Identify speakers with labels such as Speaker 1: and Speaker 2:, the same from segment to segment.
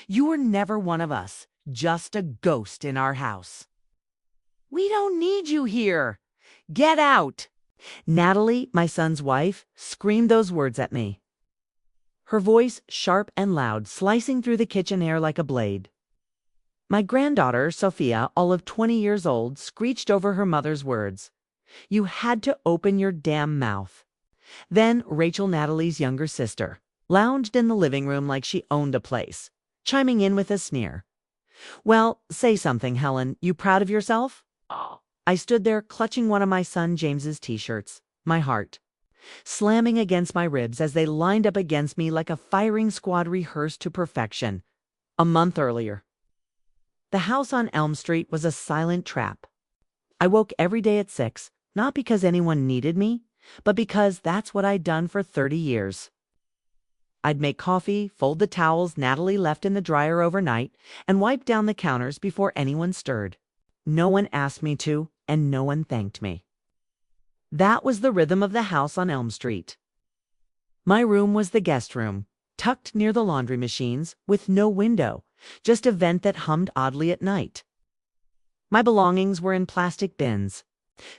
Speaker 1: You were never one of us, just a ghost in our house. We don't need you here. Get out. Natalie, my son's wife, screamed those words at me. Her voice sharp and loud, slicing through the kitchen air like a blade. My granddaughter, Sophia, all of 20 years old, screeched over her mother's words. You had to open your damn mouth. Then Rachel, Natalie's younger sister, lounged in the living room like she owned a place, chiming in with a sneer. Well, say something, Helen. You proud of yourself? I stood there clutching one of my son James's t-shirts, my heart slamming against my ribs as they lined up against me like a firing squad rehearsed to perfection. A month earlier. The house on Elm Street was a silent trap. I woke every day at 6, not because anyone needed me, but because that's what I'd done for 30 years. I'd make coffee, fold the towels Natalie left in the dryer overnight, and wipe down the counters before anyone stirred. No one asked me to, and no one thanked me. That was the rhythm of the house on Elm Street. My room was the guest room, tucked near the laundry machines, with no window, just a vent that hummed oddly at night. My belongings were in plastic bins.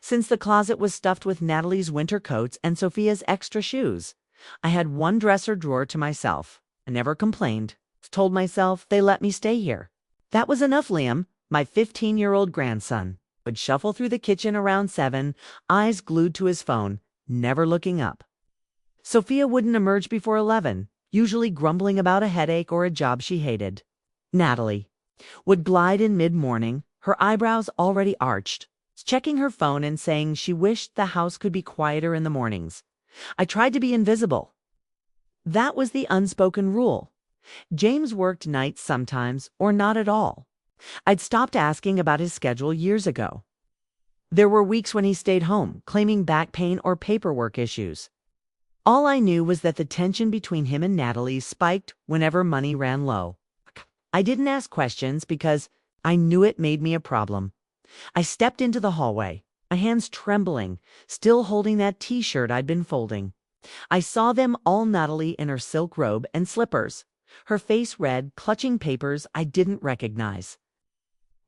Speaker 1: Since the closet was stuffed with Natalie's winter coats and Sophia's extra shoes, I had one dresser drawer to myself. I never complained. Told myself they let me stay here. That was enough. Liam, my 15-year-old grandson, would shuffle through the kitchen around 7, eyes glued to his phone, never looking up. Sophia wouldn't emerge before 11, usually grumbling about a headache or a job she hated. Natalie would glide in mid-morning, her eyebrows already arched, checking her phone and saying she wished the house could be quieter in the mornings. I tried to be invisible. That was the unspoken rule. James worked nights sometimes, or not at all. I'd stopped asking about his schedule years ago. There were weeks when he stayed home, claiming back pain or paperwork issues. All I knew was that the tension between him and Natalie spiked whenever money ran low. I didn't ask questions because I knew it made me a problem. I stepped into the hallway, my hands trembling, still holding that t-shirt I'd been folding. I saw them all: Natalie in her silk robe and slippers, her face red, clutching papers I didn't recognize.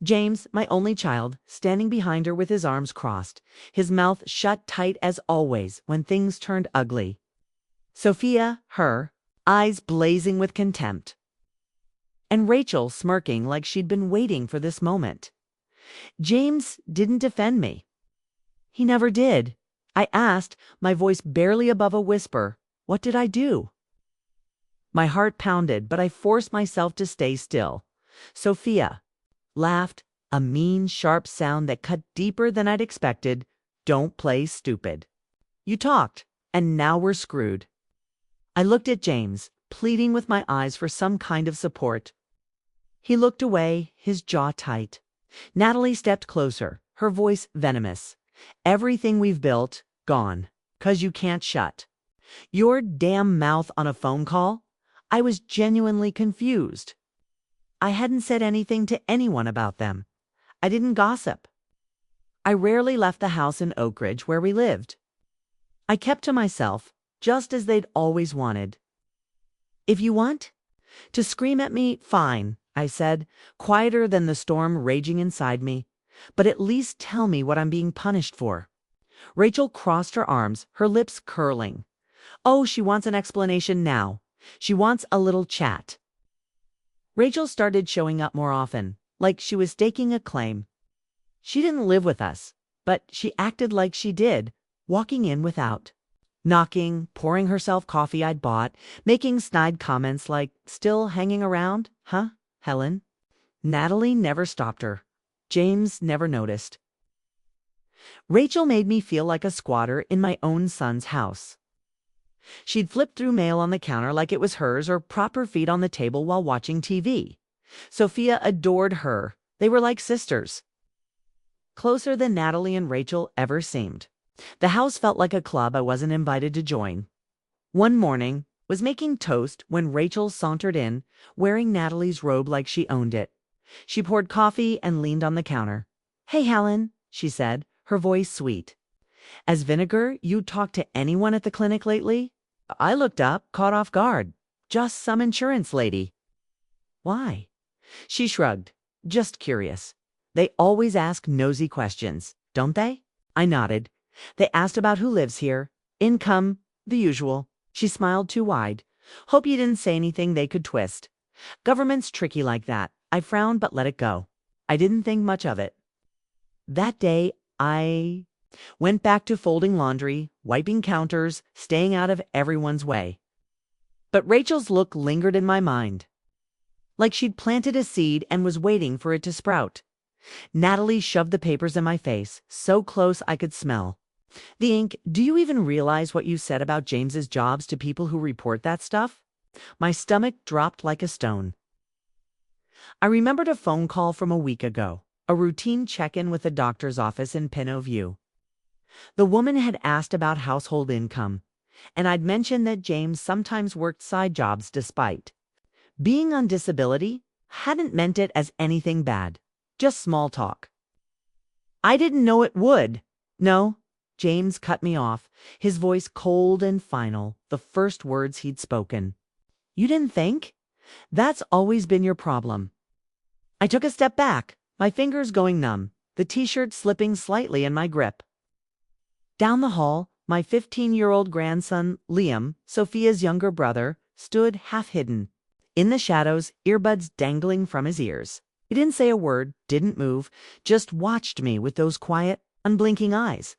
Speaker 1: James, my only child, standing behind her with his arms crossed, his mouth shut tight as always when things turned ugly. Sophia, her eyes blazing with contempt. And Rachel smirking like she'd been waiting for this moment. James didn't defend me. He never did. I asked, my voice barely above a whisper, what did I do? My heart pounded, but I forced myself to stay still. Sophia laughed, a mean, sharp sound that cut deeper than I'd expected. Don't play stupid. You talked, and now we're screwed. I looked at James, pleading with my eyes for some kind of support. He looked away, his jaw tight. Natalie stepped closer, her voice venomous. Everything we've built, gone, 'cause you can't shut your damn mouth on a phone call? I was genuinely confused. I hadn't said anything to anyone about them. I didn't gossip. I rarely left the house in Oak Ridge where we lived. I kept to myself, just as they'd always wanted. If you want to scream at me, fine, I said, quieter than the storm raging inside me. But at least tell me what I'm being punished for. Rachel crossed her arms, her lips curling. Oh, she wants an explanation now. She wants a little chat. Rachel started showing up more often, like she was staking a claim. She didn't live with us, but she acted like she did, walking in without knocking, pouring herself coffee I'd bought, making snide comments like, still hanging around, huh, Helen? Natalie never stopped her. James never noticed. Rachel made me feel like a squatter in my own son's house. She'd flip through mail on the counter like it was hers or prop her feet on the table while watching TV. Sophia adored her. They were like sisters. Closer than Natalie and Rachel ever seemed. The house felt like a club I wasn't invited to join. One morning, was making toast when Rachel sauntered in, wearing Natalie's robe like she owned it. She poured coffee and leaned on the counter. Hey, Helen, she said, her voice sweet. As Vinegar, you talked to anyone at the clinic lately? I looked up, caught off guard. Just some insurance lady. Why? She shrugged. Just curious. They always ask nosy questions, don't they? I nodded. They asked about who lives here, income, the usual. She smiled too wide. Hope you didn't say anything they could twist. Government's tricky like that. I frowned but let it go. I didn't think much of it. That day, I went back to folding laundry, wiping counters, staying out of everyone's way. But Rachel's look lingered in my mind, like she'd planted a seed and was waiting for it to sprout. Natalie shoved the papers in my face, so close I could smell the ink. Do you even realize what you said about James's jobs to people who report that stuff? My stomach dropped like a stone. I remembered a phone call from a week ago, a routine check-in with the doctor's office in Pinot View. The woman had asked about household income, and I'd mentioned that James sometimes worked side jobs despite being on disability. Hadn't meant it as anything bad, just small talk. I didn't know it would. No, James cut me off, his voice cold and final, the first words he'd spoken. You didn't think? That's always been your problem. I took a step back, my fingers going numb, the t-shirt slipping slightly in my grip. Down the hall, my 15-year-old grandson, Liam, Sophia's younger brother, stood half-hidden. In the shadows, earbuds dangling from his ears. He didn't say a word, didn't move, just watched me with those quiet, unblinking eyes.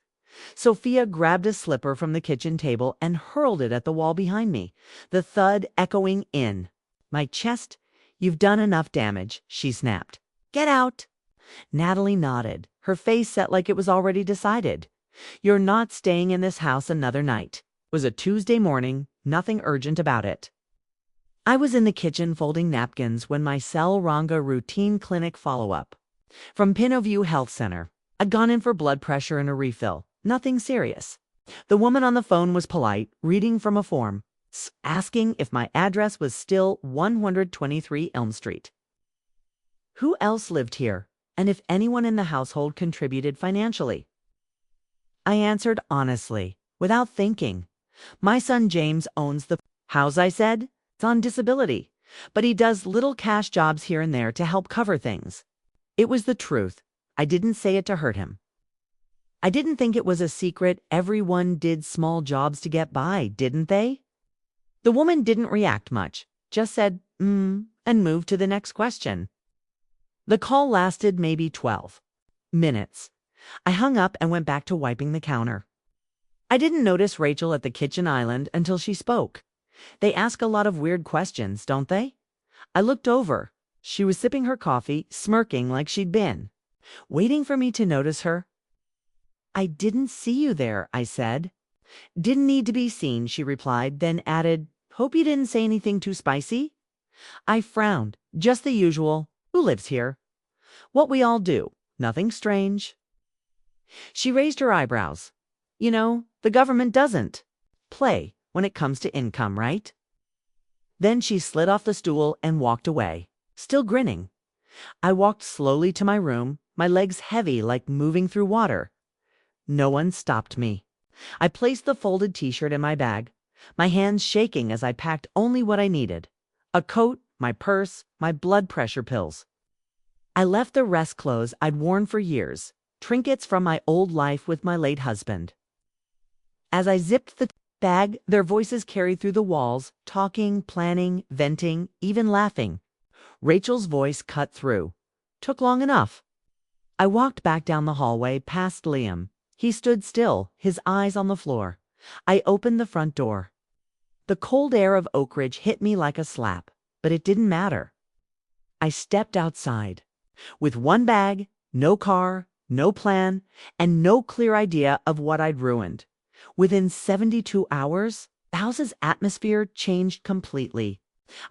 Speaker 1: Sophia grabbed a slipper from the kitchen table and hurled it at the wall behind me, the thud echoing in my chest. You've done enough damage, she snapped. Get out. Natalie nodded, her face set like it was already decided. You're not staying in this house another night. It was a Tuesday morning, nothing urgent about it. I was in the kitchen folding napkins when my cell ranga routine clinic follow-up from Pinot View Health Center. I'd gone in for blood pressure and a refill. Nothing serious. The woman on the phone was polite, reading from a form, asking if my address was still 123 Elm Street. Who else lived here, and if anyone in the household contributed financially. I answered honestly, without thinking. My son James owns the house, I said. It's on disability, but he does little cash jobs here and there to help cover things. It was the truth. I didn't say it to hurt him. I didn't think it was a secret. Everyone did small jobs to get by, didn't they? The woman didn't react much, just said, and moved to the next question. The call lasted maybe 12 minutes. I hung up and went back to wiping the counter. I didn't notice Rachel at the kitchen island until she spoke. They ask a lot of weird questions, don't they? I looked over. She was sipping her coffee, smirking like she'd been waiting for me to notice her. I didn't see you there, I said. Didn't need to be seen, she replied, then added, hope you didn't say anything too spicy? I frowned. Just the usual. Who lives here? What we all do. Nothing strange. She raised her eyebrows. You know, the government doesn't play when it comes to income, right? Then she slid off the stool and walked away, still grinning. I walked slowly to my room, my legs heavy like moving through water. No one stopped me. I placed the folded t-shirt in my bag, my hands shaking as I packed only what I needed. A coat, my purse, my blood pressure pills. I left the rest clothes I'd worn for years, trinkets from my old life with my late husband. As I zipped the bag, their voices carried through the walls, talking, planning, venting, even laughing. Rachel's voice cut through. Took long enough. I walked back down the hallway past Liam. He stood still, his eyes on the floor. I opened the front door. The cold air of Oak Ridge hit me like a slap, but it didn't matter. I stepped outside. With one bag, no car, no plan, and no clear idea of what I'd ruined. Within 72 hours, the house's atmosphere changed completely.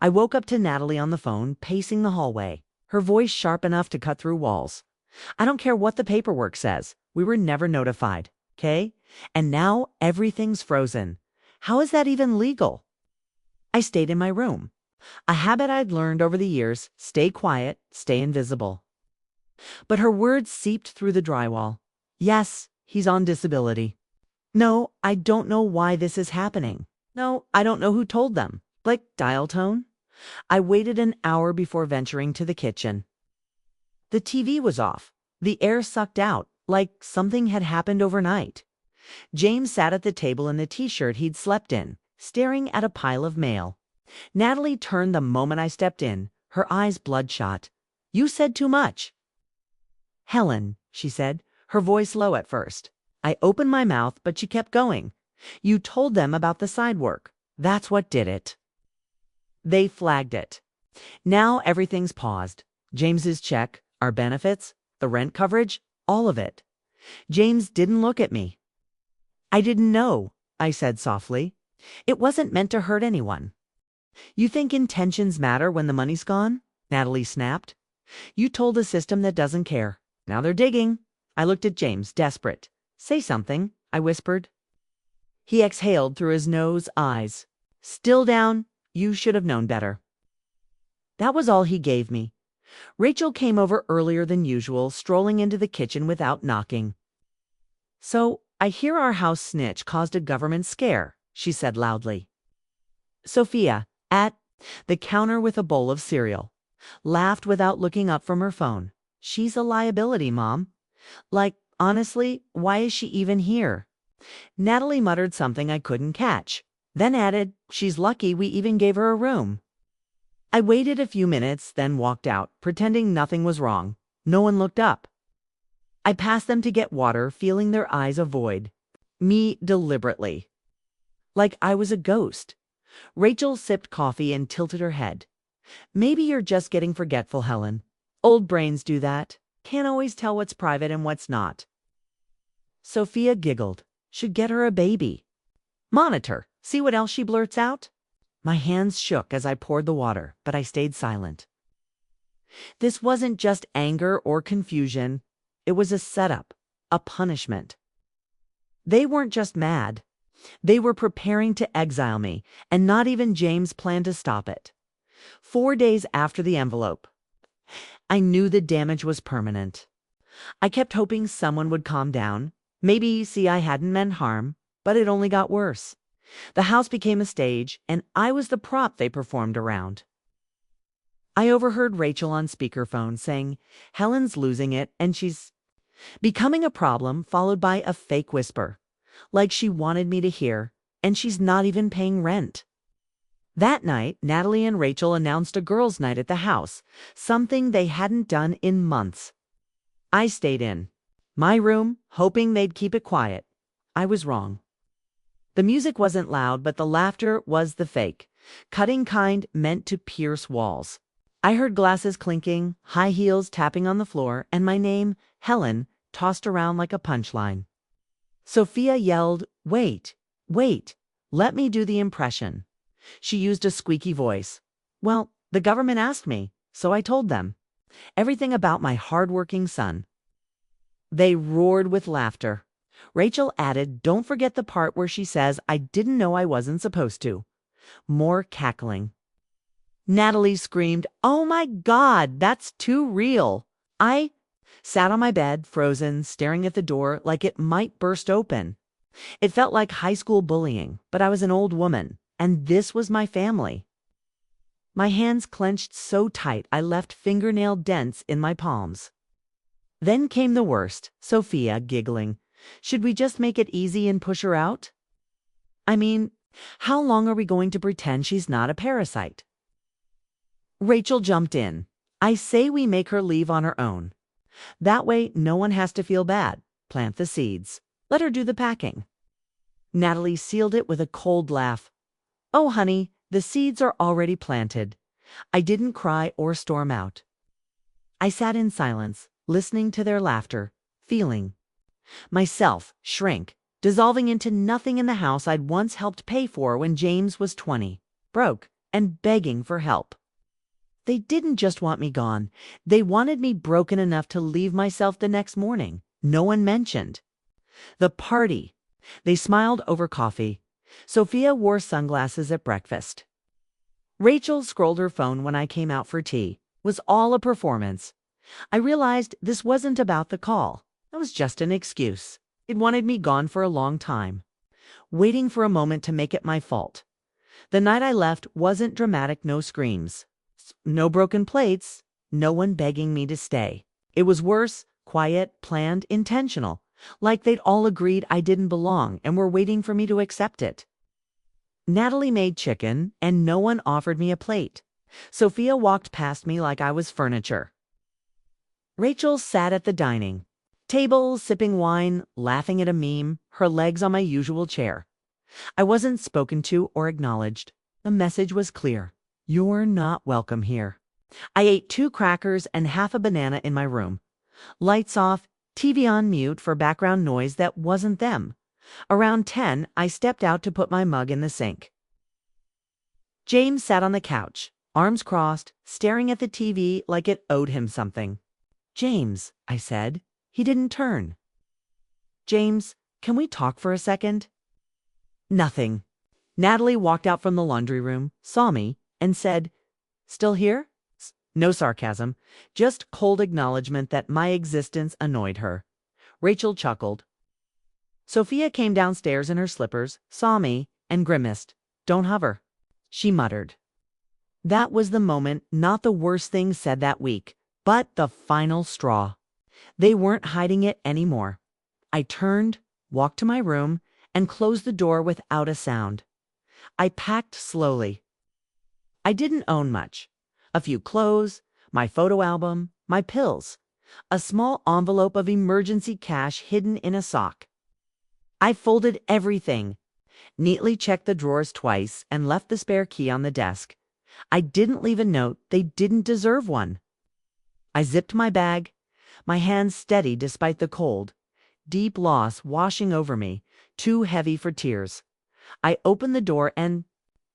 Speaker 1: I woke up to Natalie on the phone, pacing the hallway, her voice sharp enough to cut through walls. I don't care what the paperwork says. We were never notified, okay? And now everything's frozen. How is that even legal? I stayed in my room. A habit I'd learned over the years, stay quiet, stay invisible. But her words seeped through the drywall. Yes, he's on disability. No, I don't know why this is happening. No, I don't know who told them. Like dial tone? I waited an hour before venturing to the kitchen. The TV was off, the air sucked out, like something had happened overnight. James sat at the table in the t-shirt he'd slept in, staring at a pile of mail. Natalie turned the moment I stepped in, her eyes bloodshot. "You said too much." "Helen," she said, her voice low at first. I opened my mouth, but she kept going. "You told them about the side work. That's what did it. They flagged it. Now everything's paused. James's check, our benefits, the rent coverage, all of it." James didn't look at me. "I didn't know," I said softly. "It wasn't meant to hurt anyone." "You think intentions matter when the money's gone?" Natalie snapped. "You told a system that doesn't care. Now they're digging." I looked at James, desperate. "Say something," I whispered. He exhaled through his nose, eyes still down. "You should have known better." That was all he gave me. Rachel came over earlier than usual, strolling into the kitchen without knocking. "So, I hear our house snitch caused a government scare," she said loudly. Sophia, at the counter with a bowl of cereal, laughed without looking up from her phone. "She's a liability, Mom. Like, honestly, why is she even here?" Natalie muttered something I couldn't catch, then added, "She's lucky we even gave her a room." I waited a few minutes, then walked out, pretending nothing was wrong. No one looked up. I passed them to get water, feeling their eyes avoid me deliberately, like I was a ghost. Rachel sipped coffee and tilted her head. "Maybe you're just getting forgetful, Helen. Old brains do that. Can't always tell what's private and what's not." Sophia giggled. "Should get her a baby. Monitor. See what else she blurts out." My hands shook as I poured the water, but I stayed silent. This wasn't just anger or confusion. It was a setup, a punishment. They weren't just mad. They were preparing to exile me, and not even James planned to stop it. 4 days after the envelope, I knew the damage was permanent. I kept hoping someone would calm down, maybe see I hadn't meant harm, but it only got worse. The house became a stage, and I was the prop they performed around. I overheard Rachel on speakerphone saying, "Helen's losing it, and she's becoming a problem," followed by a fake whisper, like she wanted me to hear, "and she's not even paying rent." That night, Natalie and Rachel announced a girls' night at the house, something they hadn't done in months. I stayed in my room, hoping they'd keep it quiet. I was wrong. The music wasn't loud, but the laughter was the fake, cutting kind meant to pierce walls. I heard glasses clinking, high heels tapping on the floor, and my name, Helen, tossed around like a punchline. Sophia yelled, "Wait, wait, let me do the impression." She used a squeaky voice. "Well, the government asked me, so I told them. Everything about my hardworking son." They roared with laughter. Rachel added, "Don't forget the part where she says, 'I didn't know I wasn't supposed to.'" More cackling. Natalie screamed, "Oh my God, that's too real." I sat on my bed, frozen, staring at the door like it might burst open. It felt like high school bullying, but I was an old woman, and this was my family. My hands clenched so tight I left fingernail dents in my palms. Then came the worst, Sophia giggling. "Should we just make it easy and push her out? I mean, how long are we going to pretend she's not a parasite?" Rachel jumped in. "I say we make her leave on her own. That way no one has to feel bad. Plant the seeds. Let her do the packing." Natalie sealed it with a cold laugh. "Oh, honey, the seeds are already planted." I didn't cry or storm out. I sat in silence, listening to their laughter, feeling myself shrink, dissolving into nothing in the house I'd once helped pay for when James was 20, broke, and begging for help. They didn't just want me gone. They wanted me broken enough to leave myself the next morning. No one mentioned the party. They smiled over coffee. Sophia wore sunglasses at breakfast. Rachel scrolled her phone when I came out for tea. It was all a performance. I realized this wasn't about the call. It was just an excuse. It wanted me gone for a long time, waiting for a moment to make it my fault. The night I left wasn't dramatic, no screams, no broken plates, no one begging me to stay. It was worse, quiet, planned, intentional, like they'd all agreed I didn't belong and were waiting for me to accept it. Natalie made chicken, and no one offered me a plate. Sophia walked past me like I was furniture. Rachel sat at the dining table, sipping wine, laughing at a meme, her legs on my usual chair. I wasn't spoken to or acknowledged. The message was clear. You're not welcome here. I ate 2 crackers and half a banana in my room. Lights off, TV on mute for background noise that wasn't them. Around 10, I stepped out to put my mug in the sink. James sat on the couch, arms crossed, staring at the TV like it owed him something. "James," I said. He didn't turn. "James, can we talk for a second?" Nothing. Natalie walked out from the laundry room, saw me, and said, "Still here?" No sarcasm, just cold acknowledgement that my existence annoyed her. Rachel chuckled. Sophia came downstairs in her slippers, saw me, and grimaced. "Don't hover," she muttered. That was the moment, not the worst thing said that week, but the final straw. They weren't hiding it anymore. I turned, walked to my room, and closed the door without a sound. I packed slowly. I didn't own much. A few clothes, my photo album, my pills, a small envelope of emergency cash hidden in a sock. I folded everything, neatly checked the drawers twice, and left the spare key on the desk. I didn't leave a note. They didn't deserve one. I zipped my bag, my hands steady despite the cold, deep loss washing over me, too heavy for tears. I opened the door and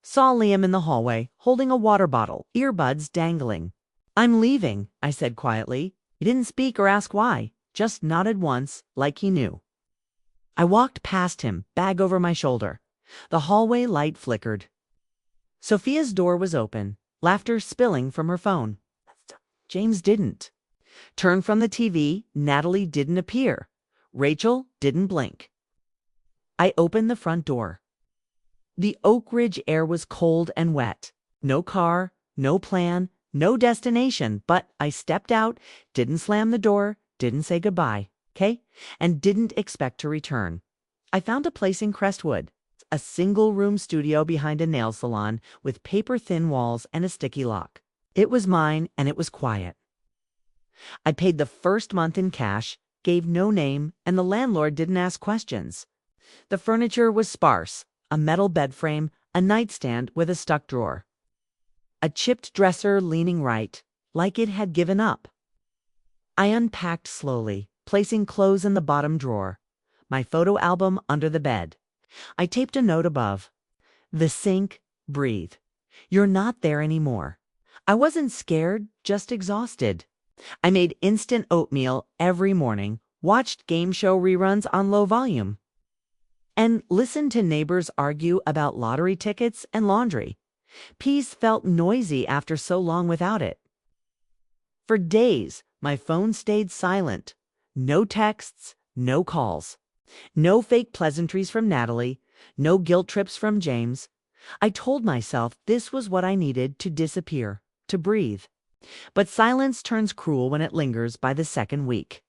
Speaker 1: saw Liam in the hallway, holding a water bottle, earbuds dangling. "I'm leaving," I said quietly. He didn't speak or ask why, just nodded once, like he knew. I walked past him, bag over my shoulder. The hallway light flickered. Sophia's door was open, laughter spilling from her phone. James didn't. Turned from the TV, Natalie didn't appear. Rachel didn't blink. I opened the front door. The Oak Ridge air was cold and wet. No car, no plan, no destination, but I stepped out, didn't slam the door, didn't say goodbye, okay? And didn't expect to return. I found a place in Crestwood, a single-room studio behind a nail salon with paper-thin walls and a sticky lock. It was mine, and it was quiet. I paid the first month in cash, gave no name, and the landlord didn't ask questions. The furniture was sparse, a metal bed frame, a nightstand with a stuck drawer. A chipped dresser leaning right, like it had given up. I unpacked slowly, placing clothes in the bottom drawer, my photo album under the bed. I taped a note above. The sink, breathe. You're not there anymore. I wasn't scared, just exhausted. I made instant oatmeal every morning, watched game show reruns on low volume, and listened to neighbors argue about lottery tickets and laundry. Peace felt noisy after so long without it. For days, my phone stayed silent. No texts, no calls. No fake pleasantries from Natalie, no guilt trips from James. I told myself this was what I needed to disappear, to breathe. But silence turns cruel when it lingers by the second week.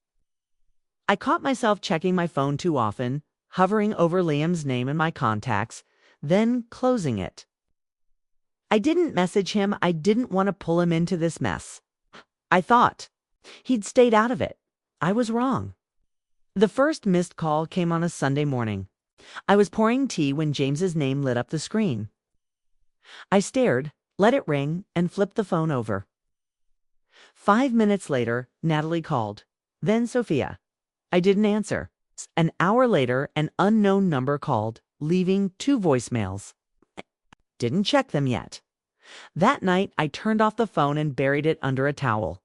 Speaker 1: I caught myself checking my phone too often, hovering over Liam's name in my contacts, then closing it. I didn't message him. I didn't want to pull him into this mess. I thought he'd stayed out of it. I was wrong. The first missed call came on a Sunday morning. I was pouring tea when James's name lit up the screen. I stared, let it ring, and flipped the phone over. 5 minutes later, Natalie called. Then Sophia. I didn't answer. An hour later, an unknown number called, leaving 2 voicemails. Didn't check them yet. That night, I turned off the phone and buried it under a towel.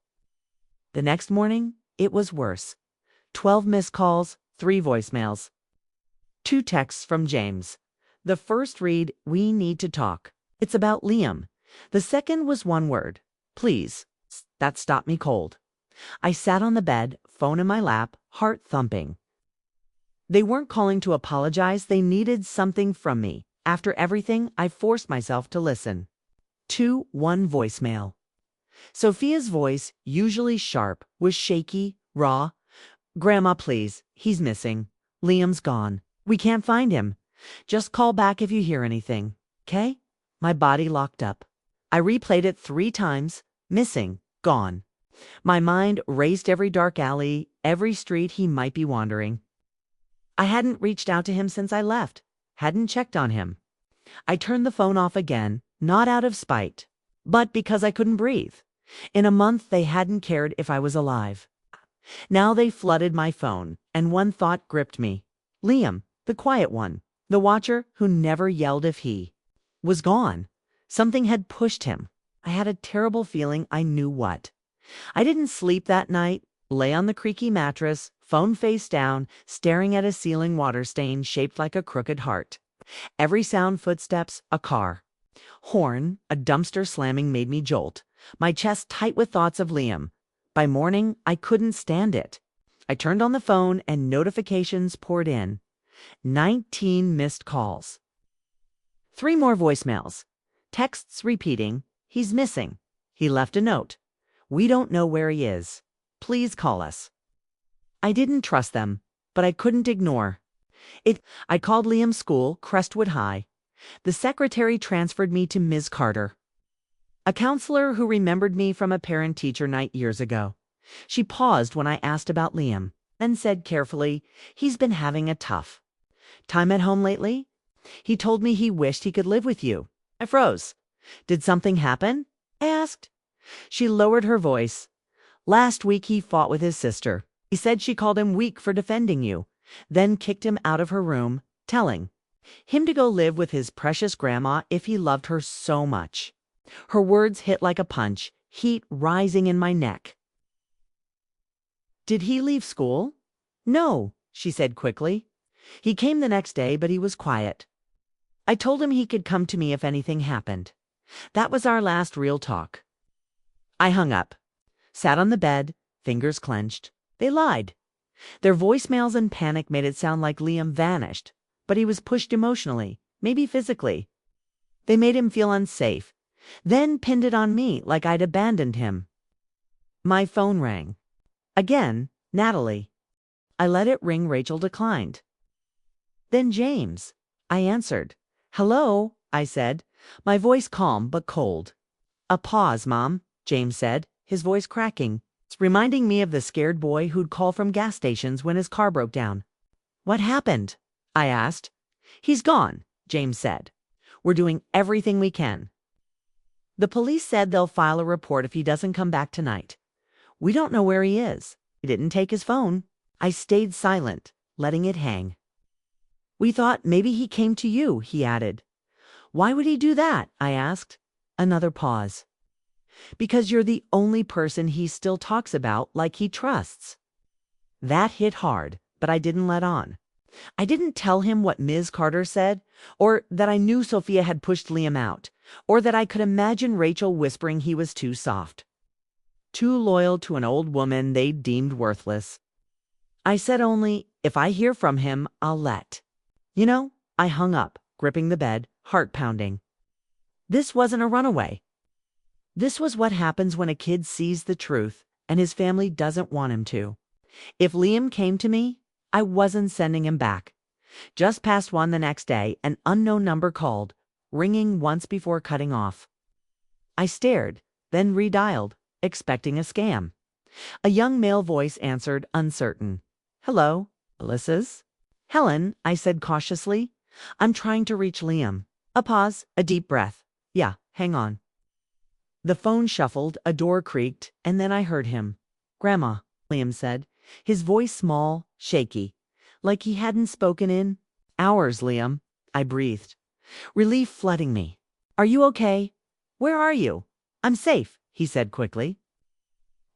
Speaker 1: The next morning, it was worse. 12 missed calls, 3 voicemails. 2 texts from James. The first read, "We need to talk." It's about Liam. The second was one word, "Please." That stopped me cold. I sat on the bed, phone in my lap, heart thumping. They weren't calling to apologize. They needed something from me. After everything, I forced myself to listen. 1 voicemail. Sophia's voice, usually sharp, was shaky, raw. "Grandma, please. He's missing. Liam's gone. We can't find him. Just call back if you hear anything. 'Kay?" My body locked up. I replayed it 3 times. Missing. Gone. My mind raced every dark alley, every street he might be wandering. I hadn't reached out to him since I left. Hadn't checked on him. I turned the phone off again, not out of spite, but because I couldn't breathe. In a month, they hadn't cared if I was alive. Now they flooded my phone, and one thought gripped me. Liam, the quiet one, the watcher who never yelled if he was gone. Something had pushed him. I had a terrible feeling I knew what. I didn't sleep that night, lay on the creaky mattress, phone face down, staring at a ceiling water stain shaped like a crooked heart. Every sound, footsteps, a car. Horn, a dumpster slamming made me jolt, my chest tight with thoughts of Liam. By morning, I couldn't stand it. I turned on the phone and notifications poured in. 19 missed calls. 3 more voicemails. Texts repeating, "He's missing. He left a note. We don't know where he is. Please call us." I didn't trust them, but I couldn't ignore it. I called Liam's school, Crestwood High. The secretary transferred me to Ms. Carter, a counselor who remembered me from a parent-teacher night years ago. She paused when I asked about Liam, then said carefully, "He's been having a tough time at home lately. He told me he wished he could live with you." I froze. "Did something happen?" I asked. She lowered her voice. "Last week he fought with his sister. He said she called him weak for defending you, then kicked him out of her room, telling him to go live with his precious grandma if he loved her so much." Her words hit like a punch, heat rising in my neck. "Did he leave school?" "No," she said quickly. "He came the next day, but he was quiet. I told him he could come to me if anything happened. That was our last real talk." I hung up, sat on the bed, fingers clenched. They lied. Their voicemails and panic made it sound like Liam vanished, but he was pushed emotionally, maybe physically. They made him feel unsafe, then pinned it on me like I'd abandoned him. My phone rang. Again, Natalie. I let it ring. Rachel declined. Then James. I answered. "Hello," I said, my voice calm but cold. "A pause, Mom," James said, his voice cracking, reminding me of the scared boy who'd call from gas stations when his car broke down. "What happened?" I asked. "He's gone," James said. "We're doing everything we can. The police said they'll file a report if he doesn't come back tonight. We don't know where he is. He didn't take his phone." I stayed silent, letting it hang. "We thought maybe he came to you," he added. "Why would he do that?" I asked. Another pause. "Because you're the only person he still talks about like he trusts." That hit hard, but I didn't let on. I didn't tell him what Ms. Carter said, or that I knew Sophia had pushed Liam out, or that I could imagine Rachel whispering he was too soft, too loyal to an old woman they deemed worthless. I said only, "If I hear from him, I'll let you know." I hung up, gripping the bed, heart pounding. This wasn't a runaway. This was what happens when a kid sees the truth and his family doesn't want him to. If Liam came to me, I wasn't sending him back. Just past 1 the next day, an unknown number called, ringing once before cutting off. I stared, then redialed, expecting a scam. A young male voice answered, uncertain. "Hello, Alyssa's?" "Helen," I said cautiously. "I'm trying to reach Liam." A pause, a deep breath. "Yeah, hang on." The phone shuffled, a door creaked, and then I heard him. "Grandma," Liam said, his voice small, shaky, like he hadn't spoken in hours. "Liam," I breathed, relief flooding me. "Are you okay? Where are you?" "I'm safe," he said quickly.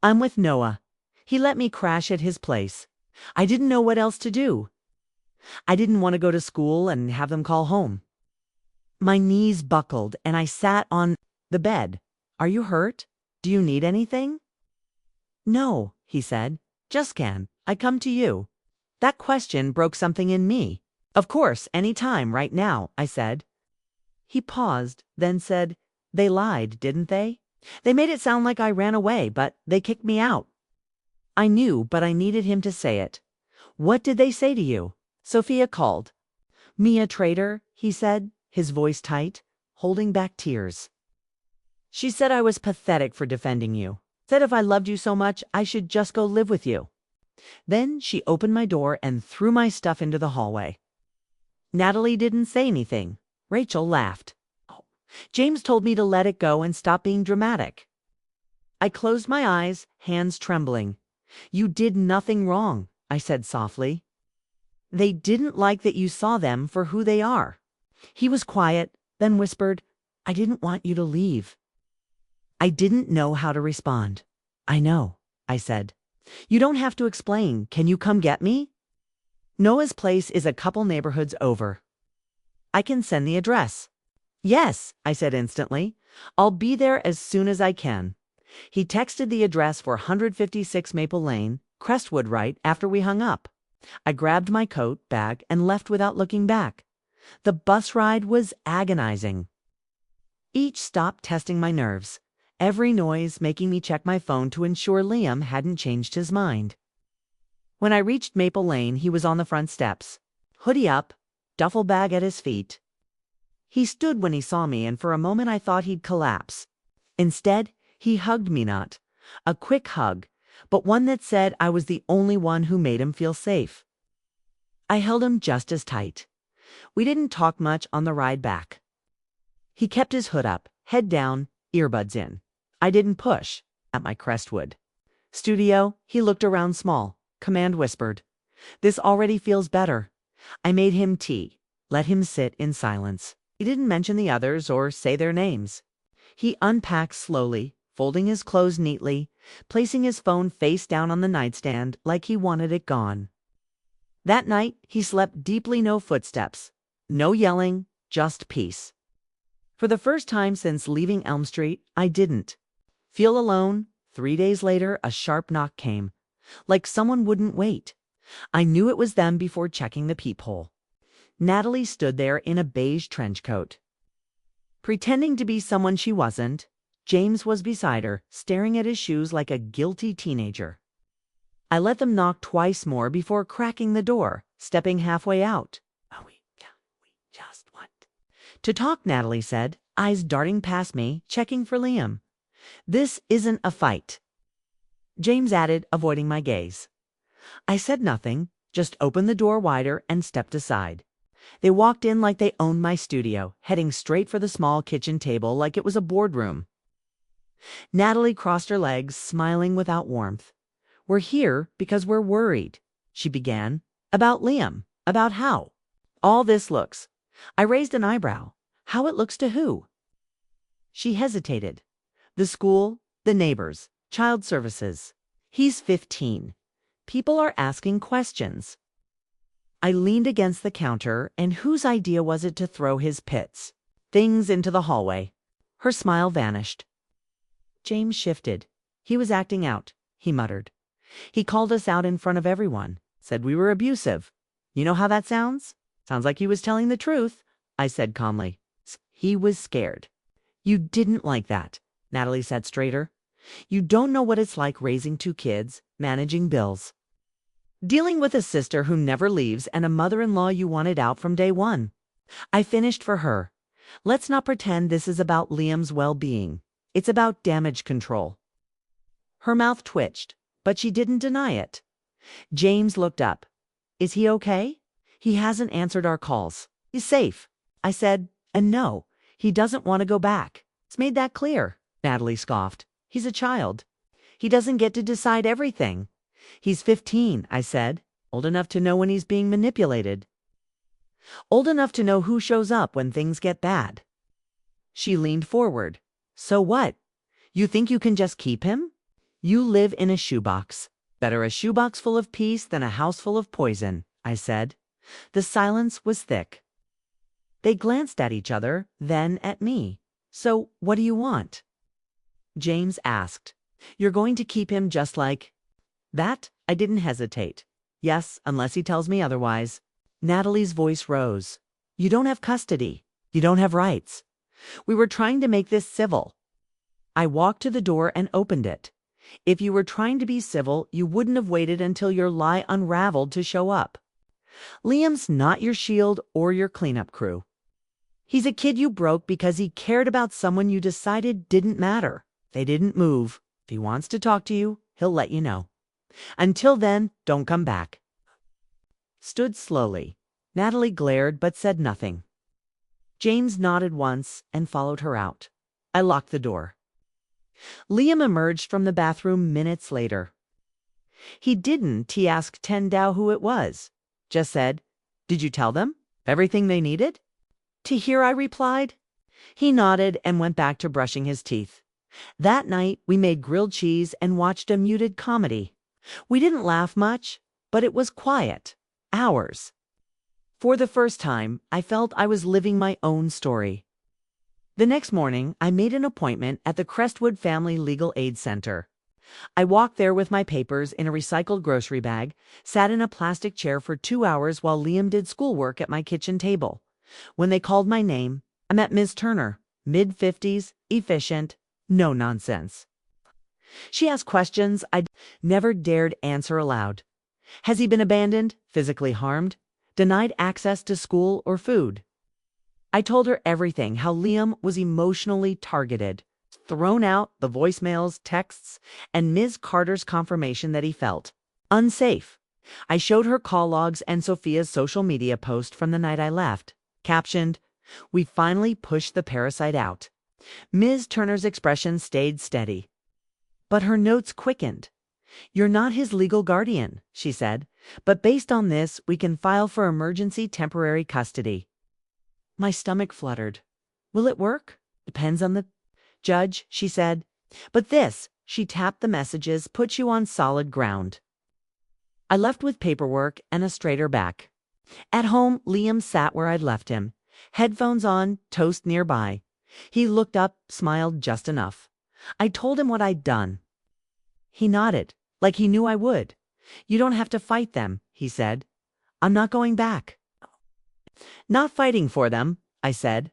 Speaker 1: "I'm with Noah. He let me crash at his place. I didn't know what else to do. I didn't want to go to school and have them call home." My knees buckled and I sat on the bed. "Are you hurt? Do you need anything?" "No," he said. "Just can I come to you?" That question broke something in me. "Of course, any time, right now," I said. He paused, then said, "They lied, didn't they? They made it sound like I ran away, but they kicked me out." I knew, but I needed him to say it. "What did they say to you?" Sophia called. "Me a traitor," he said, his voice tight, holding back tears. "She said I was pathetic for defending you. Said if I loved you so much, I should just go live with you." Then she opened my door and threw my stuff into the hallway. Natalie didn't say anything. Rachel laughed. "Oh, James told me to let it go and stop being dramatic." I closed my eyes, hands trembling. "You did nothing wrong," I said softly. "They didn't like that you saw them for who they are." He was quiet, then whispered, "I didn't want you to leave." I didn't know how to respond. "I know," I said. "You don't have to explain. Can you come get me?" "Noah's place is a couple neighborhoods over." "I can send the address." "Yes," I said instantly. "I'll be there as soon as I can." He texted the address for 156 Maple Lane, Crestwood, right after we hung up. I grabbed my coat, bag, and left without looking back. The bus ride was agonizing. Each stop testing my nerves. Every noise making me check my phone to ensure Liam hadn't changed his mind. When I reached Maple Lane, he was on the front steps, hoodie up, duffel bag at his feet. He stood when he saw me, and for a moment I thought he'd collapse. Instead, he hugged me, not a quick hug, but one that said I was the only one who made him feel safe. I held him just as tight. We didn't talk much on the ride back. He kept his hood up, head down, earbuds in. I didn't push at my Crestwood studio. He looked around small. Command whispered, "This already feels better." I made him tea, let him sit in silence. He didn't mention the others or say their names. He unpacked slowly, folding his clothes neatly, placing his phone face down on the nightstand like he wanted it gone. That night, he slept deeply, no footsteps, no yelling, just peace. For the first time since leaving Elm Street, I didn't feel alone. 3 days later, a sharp knock came, like someone wouldn't wait. I knew it was them before checking the peephole. Natalie stood there in a beige trench coat, pretending to be someone she wasn't. James was beside her, staring at his shoes like a guilty teenager. I let them knock twice more before cracking the door, stepping halfway out. We just want to talk," Natalie said, eyes darting past me, checking for Liam. "This isn't a fight," James added, avoiding my gaze. I said nothing, just opened the door wider and stepped aside. They walked in like they owned my studio, heading straight for the small kitchen table like it was a boardroom. Natalie crossed her legs, smiling without warmth. "We're here because we're worried," she began. "About Liam. About how all this looks." I raised an eyebrow. "How it looks to who?" She hesitated. "The school, the neighbors, child services. He's 15. People are asking questions." I leaned against the counter, and whose idea was it to throw his things into the hallway? Her smile vanished. James shifted. He was acting out, he muttered. "He called us out in front of everyone, said we were abusive. You know how that sounds?" "Sounds like he was telling the truth," I said calmly. "He was scared." "You didn't like that," Natalie said straighter. "You don't know what it's like raising 2 kids, managing bills, dealing with a sister who never leaves, and a mother-in-law you wanted out from day one." I finished for her. "Let's not pretend this is about Liam's well-being. It's about damage control." Her mouth twitched, but she didn't deny it. James looked up. "Is he okay?" "He hasn't answered our calls. He's safe," I said, "and no, he doesn't want to go back. It's made that clear," Natalie scoffed. "He's a child. He doesn't get to decide everything." "He's 15, I said, "old enough to know when he's being manipulated. Old enough to know who shows up when things get bad." She leaned forward. "So what? You think you can just keep him? You live in a shoebox. Better a shoebox full of peace than a house full of poison," I said. The silence was thick. They glanced at each other, then at me. "So what do you want?" James asked. "You're going to keep him just like that?" I didn't hesitate. "Yes, unless he tells me otherwise." Natalie's voice rose. "You don't have custody. You don't have rights. We were trying to make this civil. I walked to the door and opened it. If you were trying to be civil, you wouldn't have waited until your lie unraveled to show up. Liam's not your shield or your cleanup crew. He's a kid you broke because he cared about someone you decided didn't matter. They didn't move. If he wants to talk to you, he'll let you know. Until then, don't come back. Stood slowly. Natalie glared but said nothing. James nodded once and followed her out. I locked the door. Liam emerged from the bathroom minutes later. He asked Tendao who it was. Just said, "Did you tell them everything they needed?" "To hear," I replied. He nodded and went back to brushing his teeth. That night, we made grilled cheese and watched a muted comedy. We didn't laugh much, but it was quiet. Hours. For the first time, I felt I was living my own story. The next morning, I made an appointment at the Crestwood Family Legal Aid Center. I walked there with my papers in a recycled grocery bag, sat in a plastic chair for 2 hours while Liam did schoolwork at my kitchen table. When they called my name, I met Ms. Turner, mid-50s, efficient, no nonsense. She asked questions I'd never dared answer aloud. Has he been abandoned, physically harmed, denied access to school or food? I told her everything, how Liam was emotionally targeted, thrown out, the voicemails, texts, and Ms. Carter's confirmation that he felt unsafe. I showed her call logs and Sophia's social media post from the night I left, captioned, "We finally pushed the parasite out." Ms. Turner's expression stayed steady, but her notes quickened. "You're not his legal guardian," she said, "but based on this, we can file for emergency temporary custody." My stomach fluttered. "Will it work?" "Depends on the judge," she said. "But this," she tapped the messages, "puts you on solid ground." I left with paperwork and a straighter back. At home, Liam sat where I'd left him, headphones on, toast nearby. He looked up, smiled just enough. I told him what I'd done. He nodded, like he knew I would. "You don't have to fight them," he said. "I'm not going back." "Not fighting for them," I said.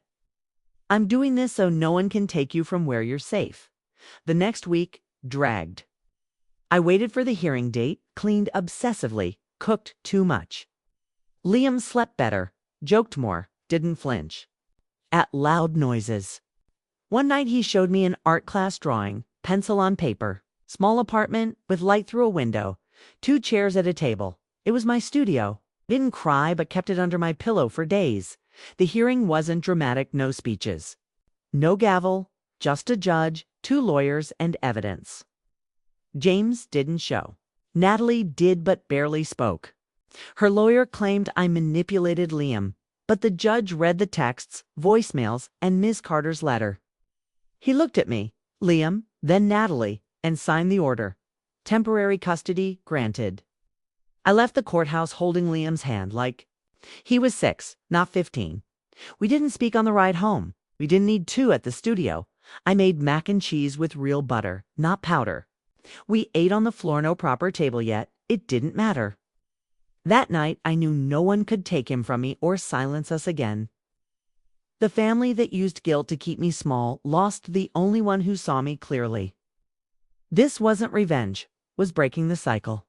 Speaker 1: "I'm doing this so no one can take you from where you're safe." The next week dragged. I waited for the hearing date, cleaned obsessively, cooked too much. Liam slept better, joked more, didn't flinch at loud noises. One night he showed me an art class drawing, pencil on paper, small apartment with light through a window, 2 chairs at a table. It was my studio. Didn't cry but kept it under my pillow for days. The hearing wasn't dramatic, no speeches. No gavel, just a judge, 2 lawyers, and evidence. James didn't show. Natalie did but barely spoke. Her lawyer claimed I manipulated Liam, but the judge read the texts, voicemails, and Ms. Carter's letter. He looked at me, Liam, then Natalie, and signed the order. Temporary custody granted. I left the courthouse holding Liam's hand like he was 6, not 15. We didn't speak on the ride home. We didn't need to at the studio. I made mac and cheese with real butter, not powder. We ate on the floor, no proper table yet. It didn't matter. That night, I knew no one could take him from me or silence us again. The family that used guilt to keep me small lost the only one who saw me clearly. This wasn't revenge, was breaking the cycle.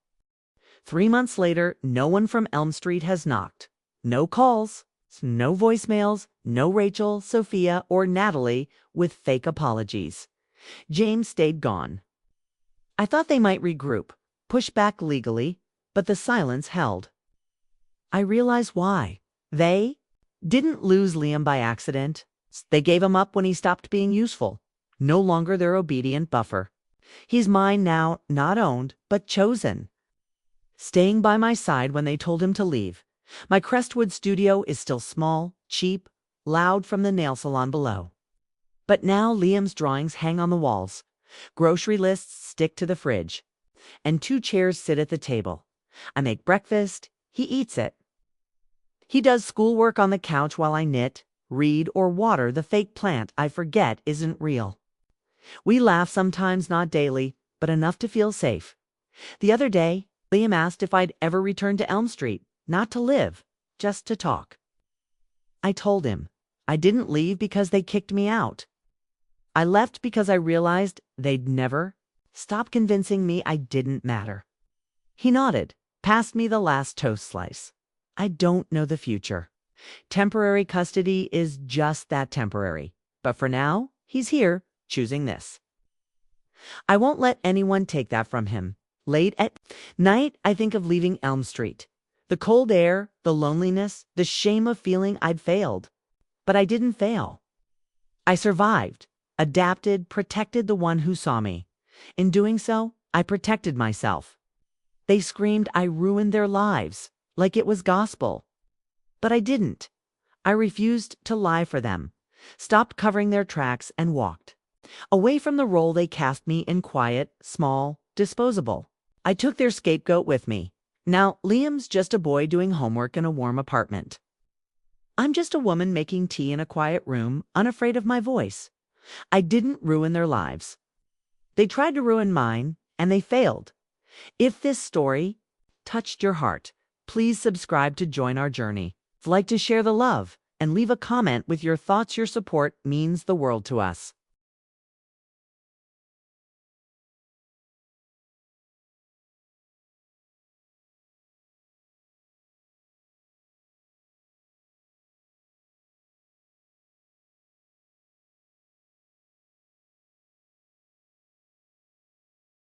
Speaker 1: 3 months later, no one from Elm Street has knocked. No calls, no voicemails, no Rachel, Sophia, or Natalie with fake apologies. James stayed gone. I thought they might regroup, push back legally, but the silence held. I realized why. They didn't lose Liam by accident. They gave him up when he stopped being useful. No longer their obedient buffer. He's mine now, not owned, but chosen. Staying by my side when they told him to leave. My Crestwood studio is still small, cheap, loud from the nail salon below. But now Liam's drawings hang on the walls. Grocery lists stick to the fridge. And 2 chairs sit at the table. I make breakfast. He eats it. He does schoolwork on the couch while I knit, read, or water the fake plant I forget isn't real. We laugh sometimes, not daily, but enough to feel safe. The other day, Liam asked if I'd ever return to Elm Street, not to live, just to talk. I told him, I didn't leave because they kicked me out. I left because I realized they'd never stop convincing me I didn't matter. He nodded, passed me the last toast slice. I don't know the future. Temporary custody is just that, temporary. But for now, he's here, choosing this. I won't let anyone take that from him. Late at night, I think of leaving Elm Street. The cold air, the loneliness, the shame of feeling I'd failed. But I didn't fail. I survived, adapted, protected the one who saw me. In doing so, I protected myself. They screamed I ruined their lives, like it was gospel. But I didn't. I refused to lie for them, stopped covering their tracks, and walked away from the role they cast me in, quiet, small, disposable. I took their scapegoat with me. Now Liam's just a boy doing homework in a warm apartment. I'm just a woman making tea in a quiet room, unafraid of my voice. I didn't ruin their lives. They tried to ruin mine, and they failed. If this story touched your heart, please subscribe to join our journey. Like to share the love, and leave a comment with your thoughts. Your support means the world to us.